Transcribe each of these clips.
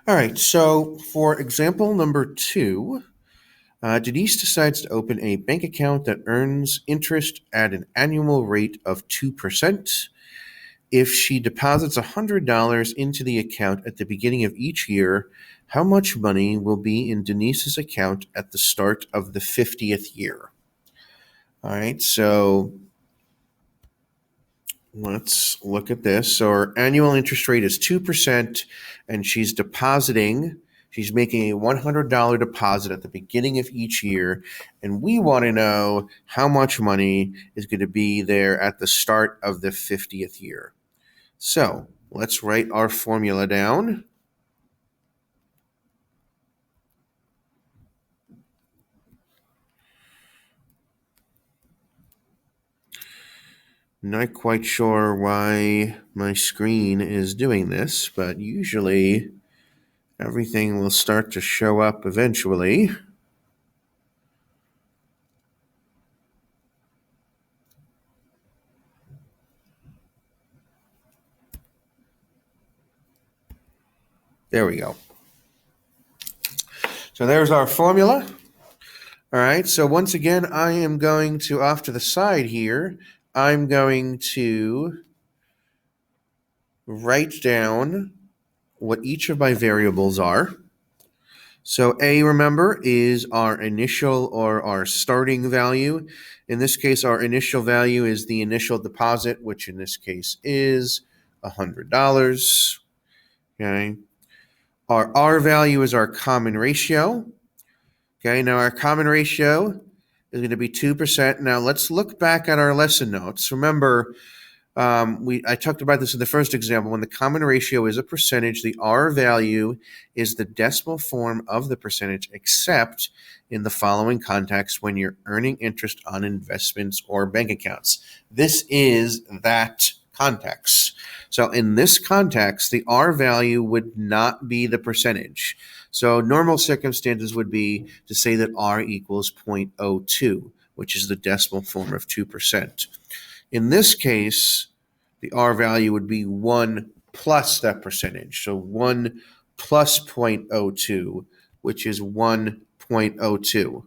All right, so for example number 2, Denise decides to open a bank account that earns interest at an annual rate of 2%. If she deposits $100 into the account at the beginning of each year, how much money will be in Denise's account at the start of the 50th year? All right, so let's look at this. So her annual interest rate is 2%, and she's making a $100 deposit at the beginning of each year. And we want to know how much money is going to be there at the start of the 50th year. So let's write our formula down. Not quite sure why my screen is doing this, but usually everything will start to show up eventually. There we go. So there's our formula. All right, so once again, I am going to, off to the side here, I'm going to write down what each of my variables are. So A, remember, is our initial or our starting value. In this case, our initial value is the initial deposit, which in this case is $100. Okay. Our R value is our common ratio. Okay, now our common ratio is going to be 2%. Now let's look back at our lesson notes. Remember, I talked about this in the first example. When the common ratio is a percentage, the R value is the decimal form of the percentage, except in the following context when you're earning interest on investments or bank accounts. This is that context. So in this context, the R value would not be the percentage. So normal circumstances would be to say that R equals 0.02, which is the decimal form of 2%. In this case, the R value would be 1 plus that percentage. So 1 plus 0.02, which is 1.02.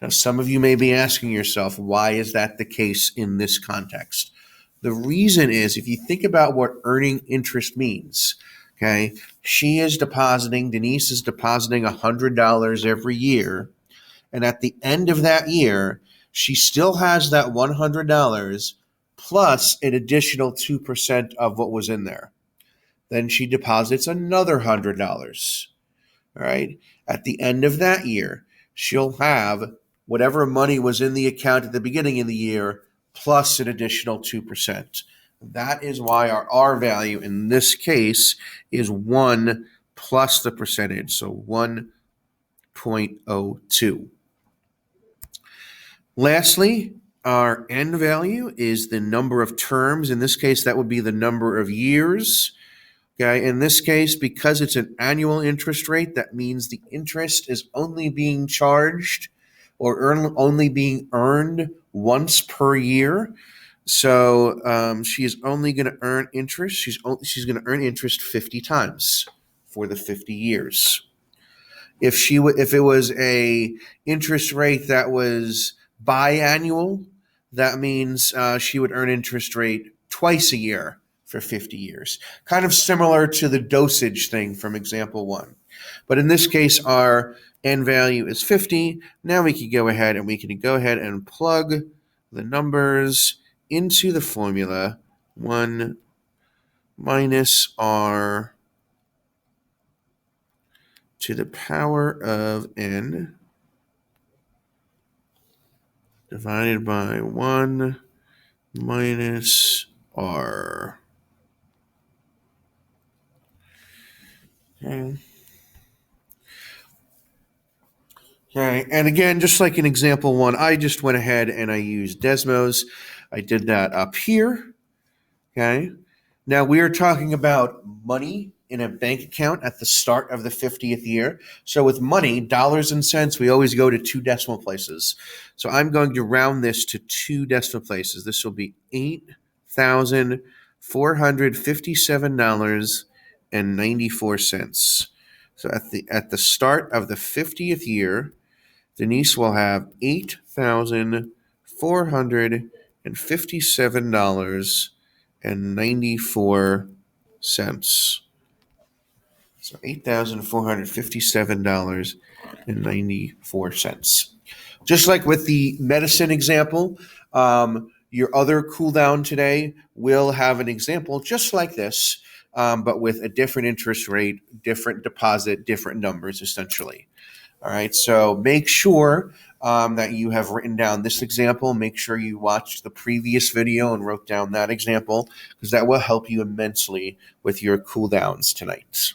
Now, some of you may be asking yourself, why is that the case in this context? The reason is, if you think about what earning interest means, okay, Denise is depositing $100 every year, and at the end of that year, she still has that $100 plus an additional 2% of what was in there. Then she deposits another $100. All right. At the end of that year, she'll have whatever money was in the account at the beginning of the year plus an additional 2%. That is why our R value in this case is 1 plus the percentage, so 1.02. Lastly, our N value is the number of terms. In this case, that would be the number of years. Okay, in this case, because it's an annual interest rate, that means the interest is only being charged or only being earned once per year. So she is only going to earn interest. She's going to earn interest 50 times for the 50 years. If it was a interest rate that was biannual, that means she would earn interest rate twice a year for 50 years. Kind of similar to the dosage thing from example 1. But in this case, our N value is 50. Now we can go ahead and plug the numbers into the formula. 1 minus R to the power of N divided by 1 minus R. Okay. Okay, and again, just like in example 1, I just went ahead and I used Desmos. I did that up here. Okay. Now we are talking about money in a bank account at the start of the 50th year. So with money, dollars and cents, we always go to 2 decimal places. So I'm going to round this to 2 decimal places. This will be $8,457 and 94 cents. So at the start of the 50th year, Denise will have $8,457.94. So $8,457.94. Just like with the medicine example, your other cool down today will have an example just like this, but with a different interest rate, different deposit, different numbers essentially. All right, so make sure that you have written down this example. Make sure you watched the previous video and wrote down that example, because that will help you immensely with your cool downs tonight.